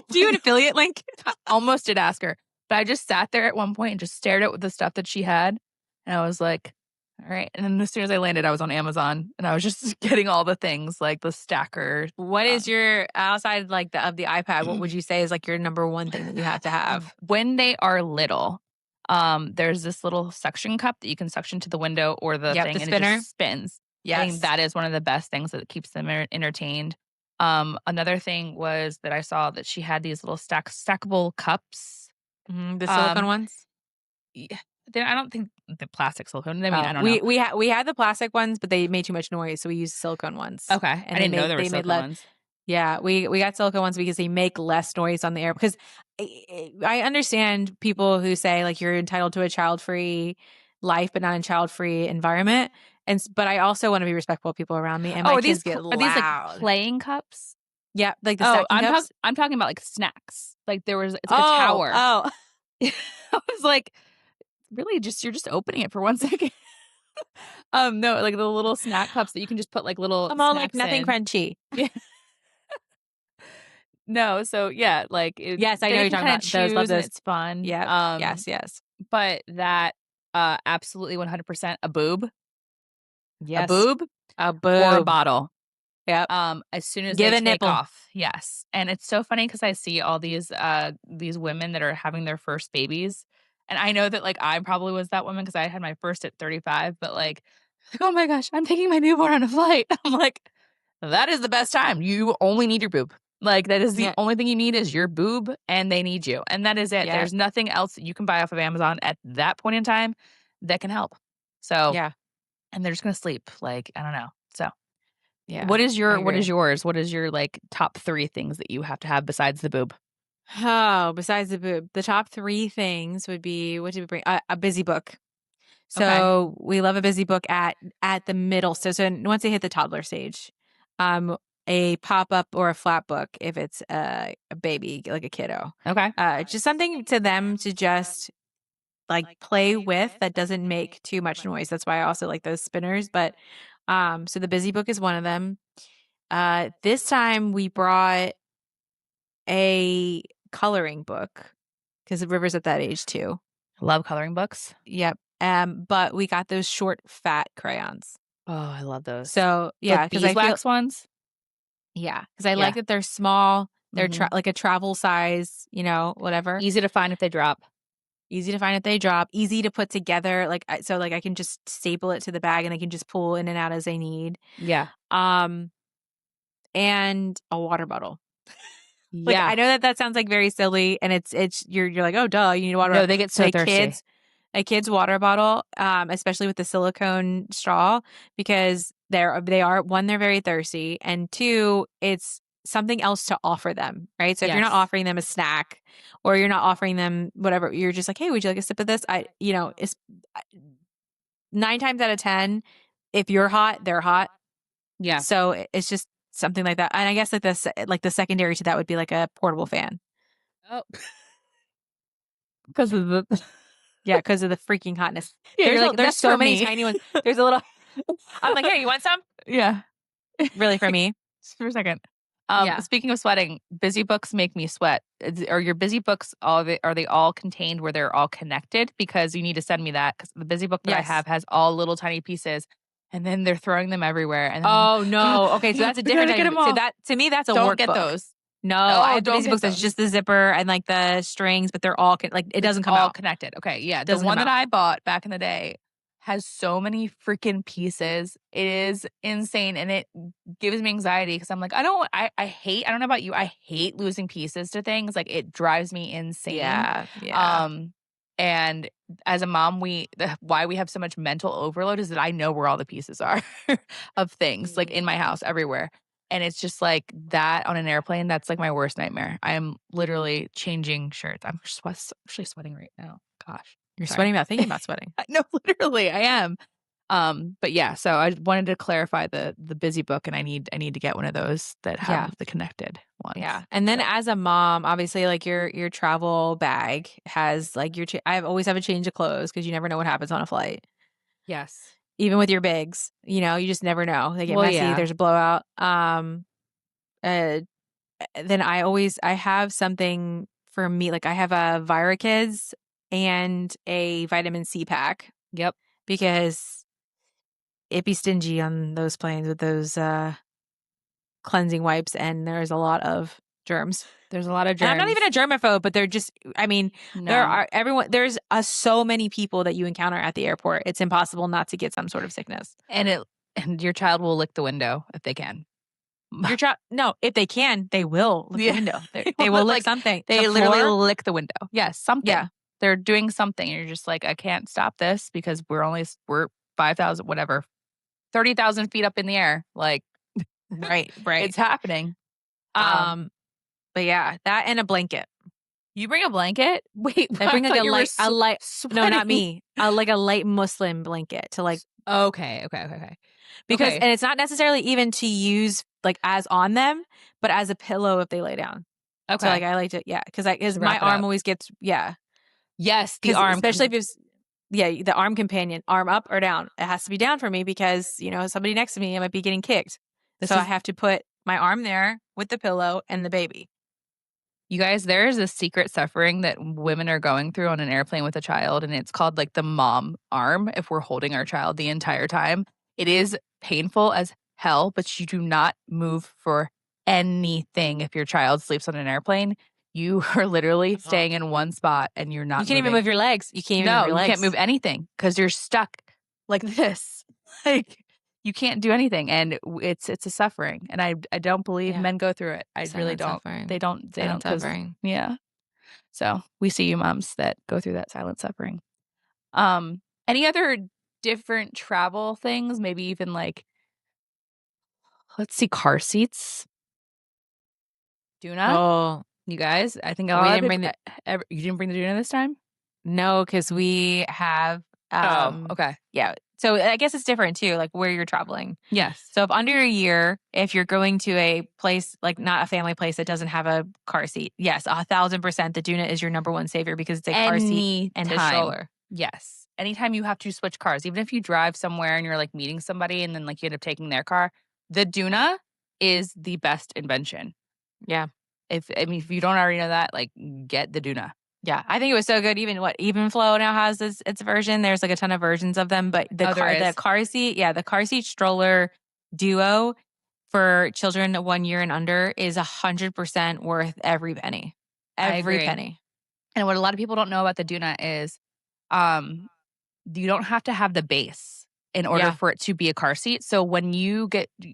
Do you have an affiliate link? I almost did ask her, but I just sat there at one point and just stared at the stuff that she had. And I was like, all right. And then as soon as I landed, I was on Amazon and I was just getting all the things like the stacker. What is your, outside like of the iPad, what would you say is like your number one thing that you have to have? When they are little, there's this little suction cup that you can suction to the window or the thing, the and spinner. it just spins. Yes. I think that is one of the best things that keeps them entertained. Another thing was that I saw that she had these little stackable cups. The silicone ones? Yeah. I don't think the plastic silicone. I mean, I don't know. We had the plastic ones, but they made too much noise, so we used silicone ones. Okay. And I didn't know there were silicone ones. Yeah, we got silicone ones because they make less noise on the air. Because I understand people who say like you're entitled to a child-free life, but not a child-free environment. But I also want to be respectful of people around me. And my kids get loud. Are these like playing cups? Yeah, like the stacking cups. I'm talking about like snacks. Like it's like a tower. Oh, I was like, really, you're just opening it for 1 second. No, like the little snack cups that you can just put like little. I'm all like nothing crunchy. Yeah. No, so yeah, like yes, I know you're talking about those. Love those. It's fun. Yeah. Yes. But that absolutely 100% a boob. Yes. A boob or a bottle. Yep. As soon as Give they a take nipple off. Yes. And it's so funny because I see all these women that are having their first babies. And I know that like I probably was that woman because I had my first at 35, but like, oh my gosh, I'm taking my newborn on a flight. I'm like, that is the best time. You only need your boob. Like that is the only thing you need is your boob and they need you. And that is it. Yeah. There's nothing else that you can buy off of Amazon at that point in time that can help. So yeah. And they're just going to sleep. Like, I don't know. So yeah. What is yours? What is your like top 3 things that you have to have besides the boob? Oh, besides the boob, the top 3 things would be, what did we bring? A busy book. So we love a busy book at the middle. So once they hit the toddler stage, a pop-up or a flat book if it's a baby, like a kiddo. Okay. Just something to them to just like play with that doesn't make too much noise. That's why I also like those spinners. But so the busy book is one of them. This time we brought a coloring book because River's at that age too. Love coloring books. Yep. But we got those short, fat crayons. Oh, I love those. So yeah, because beeswax ones. Yeah, because I like that they're small. They're like a travel size, whatever. Easy to find if they drop. Easy to put together. Like so, like I can just staple it to the bag and I can just pull in and out as I need. Yeah. And a water bottle. Like, I know that sounds like very silly, and it's you're like, oh duh, you need water. No, they get so thirsty. A kid's water bottle, especially with the silicone straw, because they're very thirsty, and 2, it's something else to offer them, right? So if you're not offering them a snack or you're not offering them whatever, you're just like, hey, would you like a sip of this? It's 9 times out of 10, if you're hot, they're hot. Yeah. So it's just something like that. And I guess like the secondary to that would be like a portable fan. Oh. Because of the because of the freaking hotness. Yeah, there's so many tiny ones. There's a little I'm like, hey, you want some? Yeah. Really for me? Just for a second. Speaking of sweating, busy books make me sweat. Are your busy books are they all contained where they're all connected? Because you need to send me that because the busy book that I have has all little tiny pieces. And then they're throwing them everywhere. And oh no! Okay, so that's a different. So that to me, that's a workbook. Don't get those. No, I have busy books. That's just the zipper and like the strings, but they're all it doesn't come all out connected. Okay, yeah, the one that I bought back in the day has so many freaking pieces. It is insane, and it gives me anxiety because I'm like, I don't know about you. I hate losing pieces to things. Like it drives me insane. Yeah. And as a mom, why we have so much mental overload is that I know where all the pieces are of things, like in my house, everywhere. And it's just like that on an airplane. That's like my worst nightmare. I am literally changing shirts. I'm actually sweating right now. Gosh. You're sweating about thinking about sweating. No, literally, I am. But yeah, so I wanted to clarify the busy book, and I need to get one of those that have the connected ones. Yeah, and then as a mom, obviously, like your travel bag has like I always have a change of clothes because you never know what happens on a flight. Yes. Even with your bigs, you know, you just never know. They get messy. Yeah. There's a blowout. Then I have something for me. Like I have a ViraKids and a vitamin C pack. Yep. Because it'd be stingy on those planes with those cleansing wipes, and there's a lot of germs. There's a lot of germs. And I'm not even a germaphobe, but they're just, I mean, there's so many people that you encounter at the airport. It's impossible not to get some sort of sickness. And your child will lick the window if they can. Your child, no, if they can, they will lick the window. They will lick something. They literally lick the window. Yes, something. Yeah. They're doing something. You're just like, I can't stop this because we're 5,000, whatever, 30,000 feet up in the air. Like, right. It's happening. But yeah, that and a blanket. You bring a blanket? Wait, I bring like a light. No, not me. Like a light muslin blanket to like. Okay. Because and it's not necessarily even to use like as on them, but as a pillow if they lay down. Okay. So like I like to because my arm always gets Yes, the arm, especially if it's the arm companion, arm up or down. It has to be down for me because you know somebody next to me might be getting kicked. I have to put my arm there with the pillow and the baby. You guys, there is a secret suffering that women are going through on an airplane with a child, and it's called like the mom arm if we're holding our child the entire time. It is painful as hell, but you do not move for anything if your child sleeps on an airplane. You are literally staying in one spot and you're not You can't even move your legs. You can't even move your legs. You can't move anything because you're stuck like this. Like you can't do anything, and it's a suffering, and I don't believe men go through it. I really don't. Suffering. They don't. Suffering. Yeah. So we see you moms that go through that silent suffering. Any other different travel things? Maybe even like, let's see, car seats. Doona. Oh, you guys. I think a lot of people. You didn't bring the Doona this time. No, because we have. Okay. Yeah. So I guess it's different too, like where you're traveling. Yes. So if under a year, if you're going to a place, like not a family place that doesn't have a car seat, yes, 1,000% the Doona is your number one savior because it's a car seat and a stroller. Yes. Anytime you have to switch cars, even if you drive somewhere and you're like meeting somebody and then like you end up taking their car, the Doona is the best invention. Yeah. If you don't already know that, like get the Doona. Yeah, I think it was so good. Evenflow now has its version. There's like a ton of versions of them, but the car seat, the car seat stroller duo for children 1 year and under is 100% worth every penny. Every penny. And what a lot of people don't know about the Doona is, you don't have to have the base in order for it to be a car seat. So when you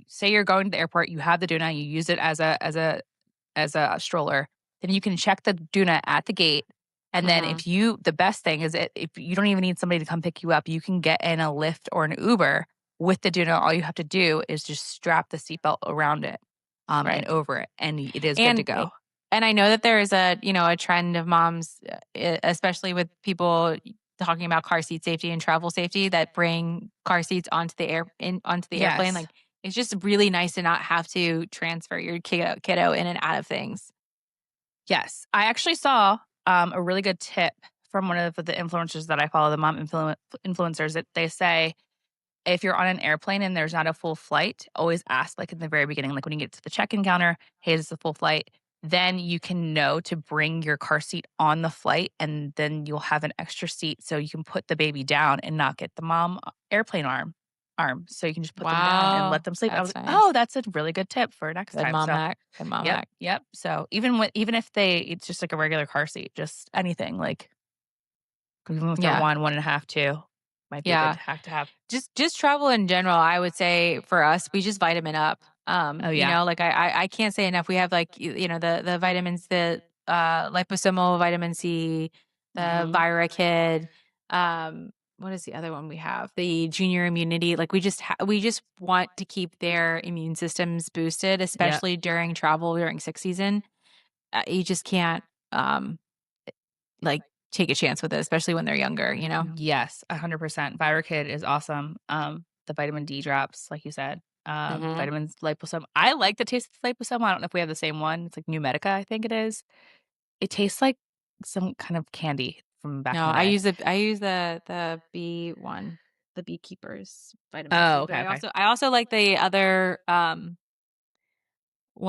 say you're going to the airport, you have the Doona, you use it as a stroller, then you can check the Doona at the gate. And then the best thing is if you don't even need somebody to come pick you up, you can get in a Lyft or an Uber with the Doona. All you have to do is just strap the seatbelt around it and over it. And it is good to go. And I know that there is a trend of moms, especially with people talking about car seat safety and travel safety, that bring car seats onto the airplane. Like it's just really nice to not have to transfer your kiddo in and out of things. Yes. I actually saw a really good tip from one of the influencers that I follow, the mom influencers, that they say if you're on an airplane and there's not a full flight, always ask like in the very beginning, like when you get to the check-in counter, hey, is this a full flight? Then you can know to bring your car seat on the flight, and then you'll have an extra seat so you can put the baby down and not get the mom airplane arm. So you can just put them down and let them sleep. I was like, oh, that's a really good tip for next time. Good mom hack. Yep. So even if it's just like a regular car seat, just anything like even if they're 1.5, 2, might be a good hack to have. Just travel in general. I would say for us, we just vitamin up. You know, like I can't say enough. We have like the vitamins, the liposomal vitamin C, the ViraKid. What is the other one we have? The junior immunity. Like we just want to keep their immune systems boosted, especially during travel during sick season. You just can't like take a chance with it, especially when they're younger. You know. Yes, 100%. ViraKid is awesome. The vitamin D drops, like you said. Vitamins, liposome. I like the taste of liposome. I don't know if we have the same one. It's like New Medica, I think it is. It tastes like some kind of candy from back in the day. I use the B one. the beekeepers vitamin C. Okay. But I also like the other one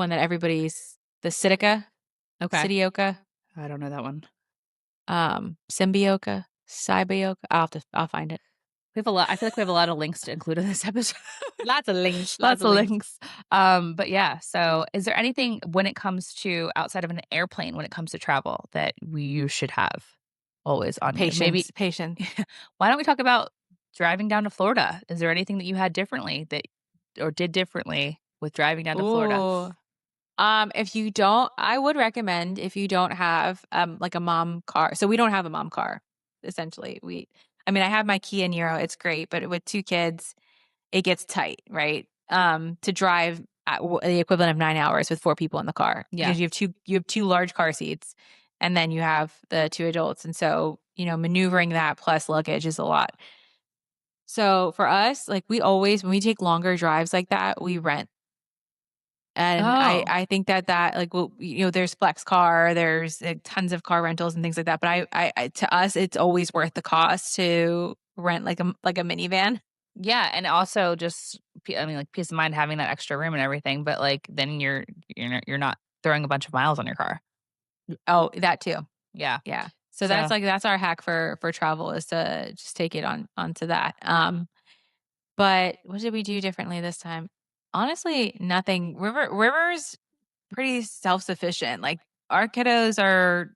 that everybody's the Citica. Okay. Citioca. I don't know that one. Symbioca. I'll find it. We have a lot. I feel like we have a lot of links to include in this episode. Lots of links. Lots of links. But yeah. So, is there anything when it comes to outside of an airplane, when it comes to travel, that you should have always on you? Maybe patience. Why don't we talk about driving down to Florida? Is there anything that you had differently or did differently with driving down to Florida? If you don't, I would recommend if you don't have like a mom car. So we don't have a mom car. Essentially, I have my Kia Niro. It's great, but with 2 kids, it gets tight, right? To drive the equivalent of 9 hours with 4 people in the car. Yeah, because you have 2 large car seats, and then you have the 2 adults, and so maneuvering that plus luggage is a lot. So for us, like we always, when we take longer drives like that, we rent. And I think that like, well, there's Flex Car, there's tons of car rentals and things like that. But I to us, it's always worth the cost to rent like a minivan. Yeah, and also just like peace of mind having that extra room and everything. But like then you're not throwing a bunch of miles on your car. Oh, that too. Yeah. So that's our hack for travel, is to just take it onto that. But what did we do differently this time? Honestly, nothing. River's pretty self-sufficient. Like our kiddos are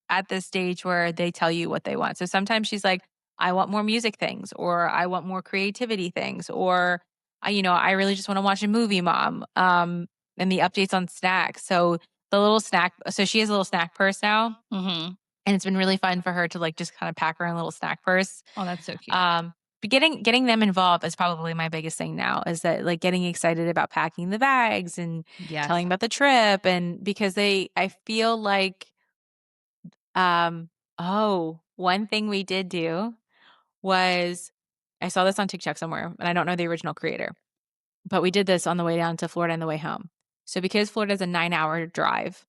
at this stage where they tell you what they want. So sometimes she's like, I want more music things, or I want more creativity things, or I really just want to watch a movie, Mom. And the updates on snacks. So she has a little snack purse now. Mm-hmm. And it's been really fun for her to like just kind of pack her own little snack purse. Oh, that's so cute. But getting them involved is probably my biggest thing now, is that like getting excited about packing the bags and telling about the trip. And because I feel like, one thing we did do was, I saw this on TikTok somewhere, and I don't know the original creator, but we did this on the way down to Florida and the way home. So because Florida is a 9-hour drive,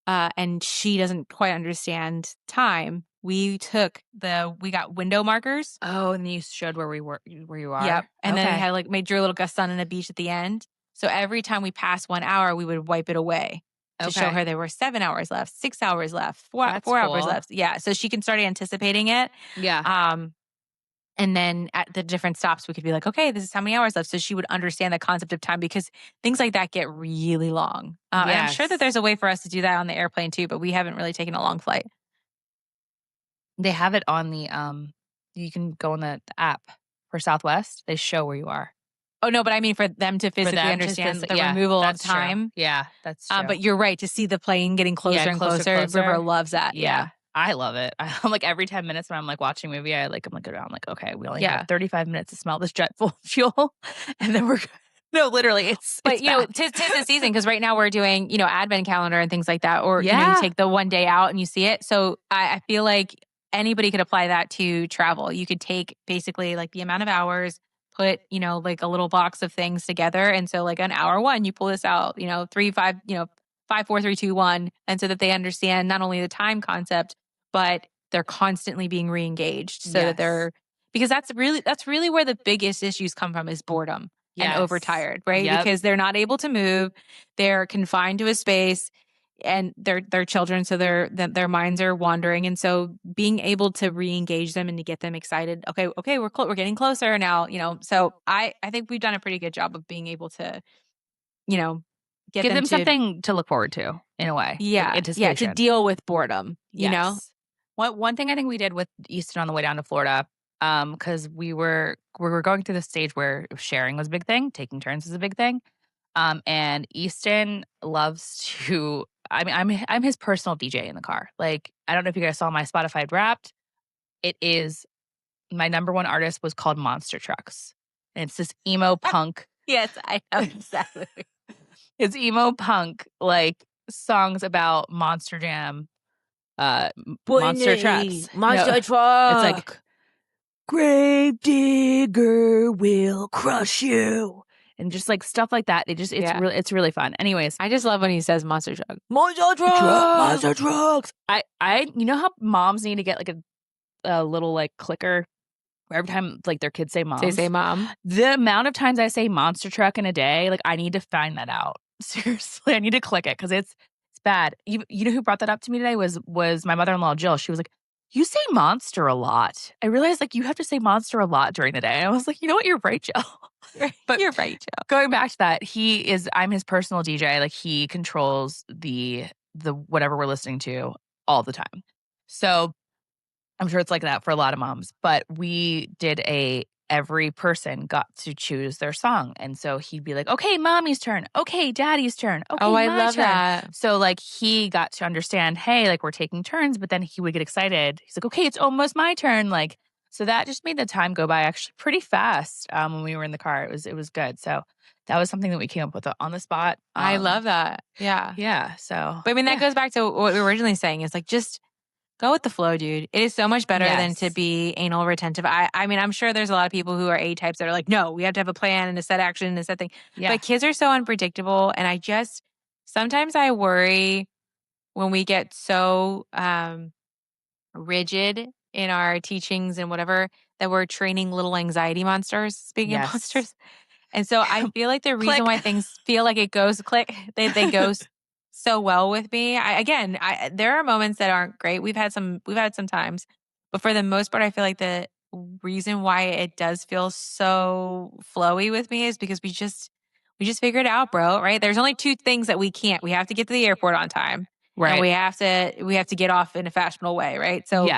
and she doesn't quite understand time, we got window markers. Oh, and you showed where you are. Yep. And then we had drew a little Gus sun and a beach at the end. So every time we passed 1 hour, we would wipe it away to show her there were 7 hours left, 6 hours left, 4 hours left. Yeah. So she can start anticipating it. Yeah. And then at the different stops, we could be like, okay, this is how many hours left. So she would understand the concept of time, because things like that get really long. And I'm sure that there's a way for us to do that on the airplane too, but we haven't really taken a long flight. They have it on the, you can go on the app for Southwest. They show where you are. Oh, no, but I mean for them to physically understand the removal of time. True. Yeah, that's true. But you're right, to see the plane getting closer and closer. River loves that. Yeah. I love it. I'm like, every 10 minutes when I'm like watching a movie, I'm looking around like, okay, we only have 35 minutes to smell this jet full of fuel. And then we're, no, literally it's But, tis the season, because right now we're doing, advent calendar and things like that. Or, you take the one day out and you see it. So I feel like anybody could apply that to travel. You could take basically like the amount of hours, put, like a little box of things together. And so like on hour 1, you pull this out, 3, 5, 5, 4, 3, 2, 1. And so that they understand not only the time concept, but they're constantly being re-engaged, so that they're, because that's really where the biggest issues come from, is boredom and overtired, right? Yep. Because they're not able to move, they're confined to a space, and they're children, so their minds are wandering, and so being able to re-engage them and to get them excited. Okay, we're getting closer now, So I think we've done a pretty good job of being able to, give them something to look forward to in a way. Yeah, to deal with boredom. You know. One thing I think we did with Easton on the way down to Florida, because we were going through the stage where sharing was a big thing, taking turns was a big thing, and Easton loves to. I'm his personal DJ in the car. Like, I don't know if you guys saw my Spotify Wrapped. It is, my number one artist was called Monster Trucks, and it's this emo punk. Yes, I know exactly. It's emo punk, like songs about Monster Jam. Monster trucks. Monster truck. It's like, grave digger will crush you. And just like stuff like that. It's really fun. Anyways. I just love when he says monster truck. Monster trucks. I you know how moms need to get like a little like clicker every time like their kids say mom. They say mom. The amount of times I say monster truck in a day, like I need to find that out. Seriously, I need to click it because it's bad. You know who brought that up to me today was my mother-in-law, Jill. She was like, you say monster a lot. I realized like you have to say monster a lot during the day. And I was like, you know what? You're right, Jill. But you're right, Jill. Going back to that, I'm his personal DJ. Like he controls the whatever we're listening to all the time. So I'm sure it's like that for a lot of moms, but we did every person got to choose their song. And so he'd be like, okay, mommy's turn. Okay, daddy's turn. Okay, I my love turn. that. So like he got to understand, hey, like we're taking turns, but then he would get excited. He's like, okay, it's almost my turn. Like, so that just made the time go by actually pretty fast when we were in the car. It was good. So that was something that we came up with on the spot. I love that. Yeah. Yeah. So, but I mean, that goes back to what we were originally saying is like, just go with the flow, dude. It is so much better than to be anal retentive. I mean, I'm sure there's a lot of people who are A-types that are like, no, we have to have a plan and a set action and a set thing. Yeah. But kids are so unpredictable. And sometimes I worry when we get so rigid in our teachings and whatever, that we're training little anxiety monsters, speaking of monsters. And so I feel like the reason why things feel like it goes they go so well with me. There are moments that aren't great. We've had some times, but for the most part, I feel like the reason why it does feel so flowy with me is because we just figured it out, bro. Right? There's only two things that we can't. We have to get to the airport on time, right? And we have to get off in a fashionable way, right? So,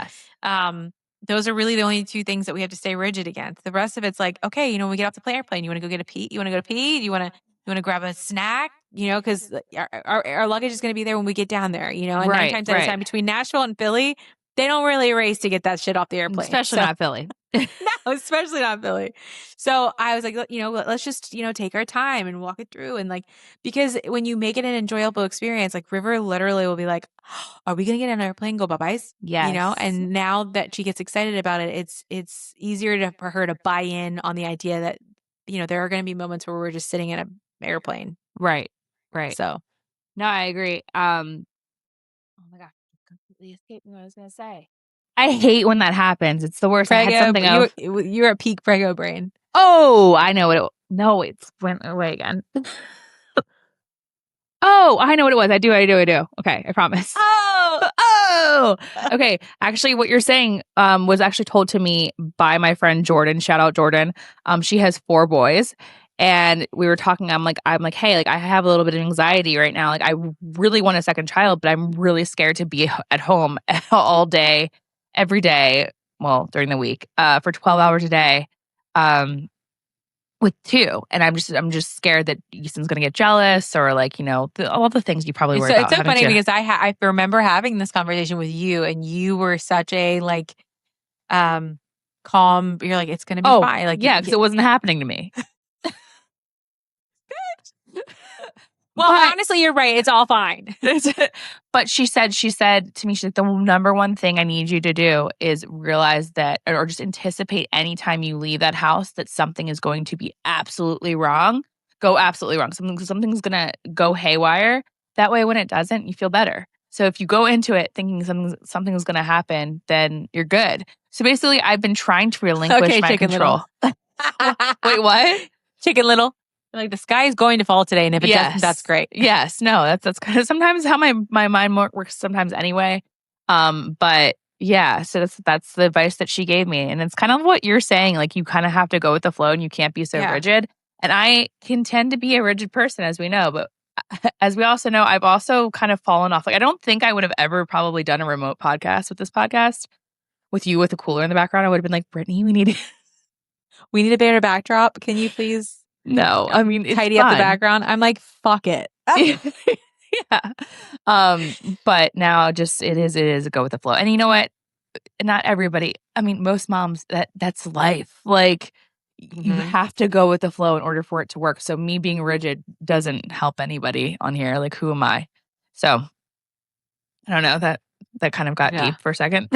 those are really the only two things that we have to stay rigid against. The rest of it's like, okay, when we get off the airplane, you want to go get a pee? You want to go to pee? You want to grab a snack? Because our luggage is going to be there when we get down there, and 9 times out of 10 between Nashville and Philly, they don't really race to get that shit off the airplane. Especially not Philly. No, especially not Philly. So I was like, let's just, take our time and walk it through. And because when you make it an enjoyable experience, like River literally will be like, are we going to get on an airplane, go bye-byes? Yes. And now that she gets excited about it, it's easier for her to buy in on the idea that, there are going to be moments where we're just sitting in an airplane. Right. So. No, I agree. Oh my God. Completely escaped me what I was going to say. I hate when that happens. It's the worst. I had something you're at peak Prego brain. Oh, I know what no, it's went away again. Oh, I know what it was. I do. Okay, I promise. Oh. Okay. Actually, what you're saying was actually told to me by my friend Jordan. Shout out Jordan. She has 4 boys. And we were talking, I'm like, hey, I have a little bit of anxiety right now. I really want a second child, but I'm really scared to be at home all day, every day, well, during the week, for 12 hours a day, with 2. And I'm just scared that Easton's going to get jealous or all the things you probably worry about. It's so funny because I remember having this conversation with you and you were such a calm, you're like, it's going to be fine. Because it wasn't happening to me. Well, honestly, you're right. It's all fine. But she said to me, she's like, the number one thing I need you to do is realize that, or just anticipate anytime you leave that house that something is going to be absolutely wrong. Go absolutely wrong. Something's going to go haywire. That way, when it doesn't, you feel better. So if you go into it thinking something is going to happen, then you're good. So basically, I've been trying to relinquish my control. Wait, what? Chicken Little. Like the sky is going to fall today, and if it doesn't, that's great. Yes, no, that's kind of sometimes how my mind works sometimes anyway. But yeah, so that's the advice that she gave me, and it's kind of what you're saying. You kind of have to go with the flow, and you can't be so rigid. And I can tend to be a rigid person, as we know, but as we also know, I've also kind of fallen off. I don't think I would have ever probably done a remote podcast with this podcast with you with a cooler in the background. I would have been like, Brittany, we need a better backdrop. Can you please? No, I mean, tidy up the background. I'm like, fuck it. Yeah. But now just it is a go with the flow. And you know what? Not everybody. I mean, most moms, that's life. You have to go with the flow in order for it to work. So me being rigid doesn't help anybody on here. Who am I? So I don't know. That kind of got deep for a second.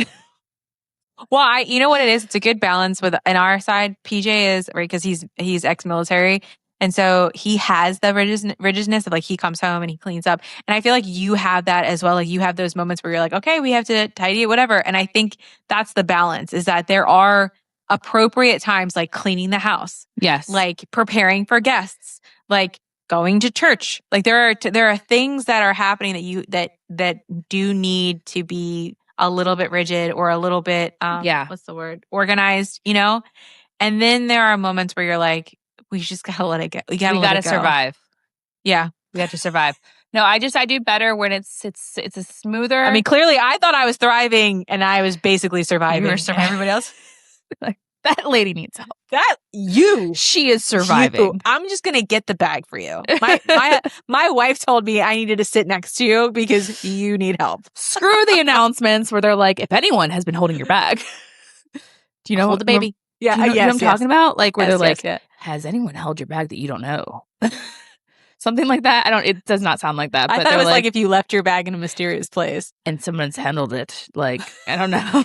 Well, you know what it is? It's a good balance with, on our side, PJ is, right, because he's ex-military. And so he has the rigidness of he comes home and he cleans up. And I feel like you have that as well. You have those moments where you're like, okay, we have to tidy it, whatever. And I think that's the balance, is that there are appropriate times, like cleaning the house. Yes. Like preparing for guests, like going to church. Like there are things that are happening that do need to be a little bit rigid or a little bit, what's the word? Organized, you know? And then there are moments where you're like, we just gotta let it go. We gotta survive. Yeah. We have to survive. No, I do better when it's a smoother. I mean, clearly I thought I was thriving and I was basically surviving. You were surviving. Everybody else? Like, that lady needs help. She is surviving. I'm just gonna get the bag for you. My wife told me I needed to sit next to you because you need help. Screw the announcements where they're like, if anyone has been holding your bag, do you know hold the baby? Yeah, you know what I'm talking about? Like where they're like, yes. has anyone held your bag that you don't know? Something like that. It does not sound like that. But I thought it was like if you left your bag in a mysterious place and someone's handled it. Like, I don't know.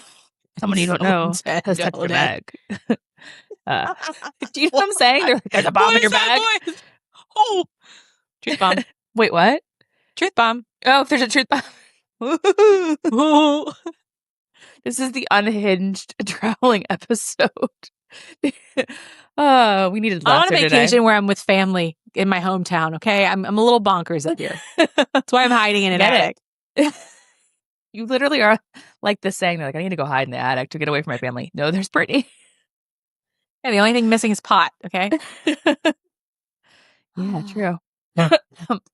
Someone you don't know has touched your bag. Do you know what I'm saying? They're like, there's a bomb in your bag. Oh, truth bomb. Wait, what? Truth bomb. Oh, if there's a truth bomb. This is the unhinged traveling episode. We needed laughter. I'm on a vacation today. where I'm with family in my hometown. Okay, I'm a little bonkers up here. That's why I'm hiding in an attic. You literally are like this saying. They're like, I need to go hide in the attic to get away from my family. No, there's Brittany. Yeah, the only thing missing is pot. Okay. Yeah, true.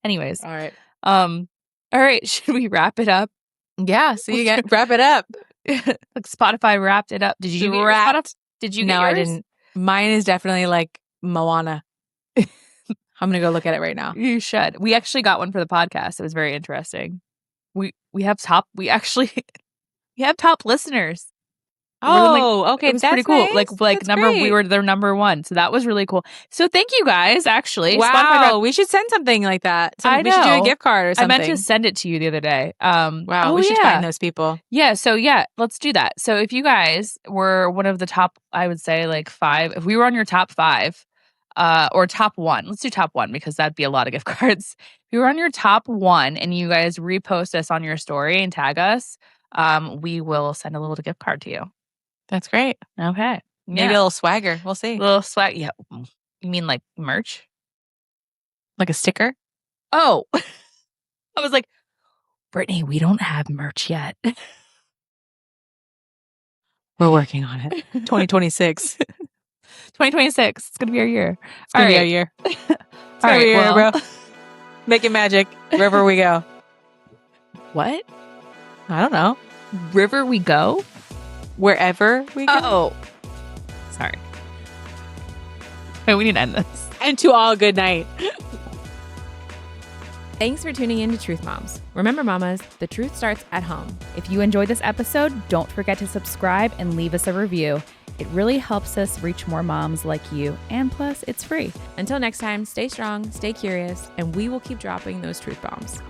Anyways, all right. All right. Should we wrap it up? Yeah. So you get wrap it up. Like Spotify wrapped it up. Did you get wrapped? Did you? No, get yours? I didn't. Mine is definitely like Moana. I'm gonna go look at it right now. You should. We actually got one for the podcast. It was very interesting. We have top listeners. Oh, okay. It was that's pretty cool. Nice. Like that's we were their number one. So that was really cool. So thank you guys, actually. Wow. We should send something like that. I know. We should do a gift card or something. I meant to send it to you the other day. Wow. We should find those people. Yeah. So let's do that. So if you guys were one of the top, I would say like 5, if we were on your top 5, or top 1, let's do top 1 because that'd be a lot of gift cards. If you were on your top 1 and you guys repost us on your story and tag us, we will send a little gift card to you. That's great. Okay. Maybe a little swagger. We'll see. A little swag. Yeah. You mean like merch? Like a sticker? Oh. I was like, Brittany, we don't have merch yet. We're working on it. 2026. 2026. It's going to be our year. It's going to be our year. It's going to be our year, bro. Making magic wherever we go. What? I don't know. River we go? Wherever we go. Oh. Sorry. Okay, we need to end this. And to all, good night. Thanks for tuning in to Truth Moms. Remember, mamas, the truth starts at home. If you enjoyed this episode, don't forget to subscribe and leave us a review. It really helps us reach more moms like you, and plus, it's free. Until next time, stay strong, stay curious, and we will keep dropping those truth bombs.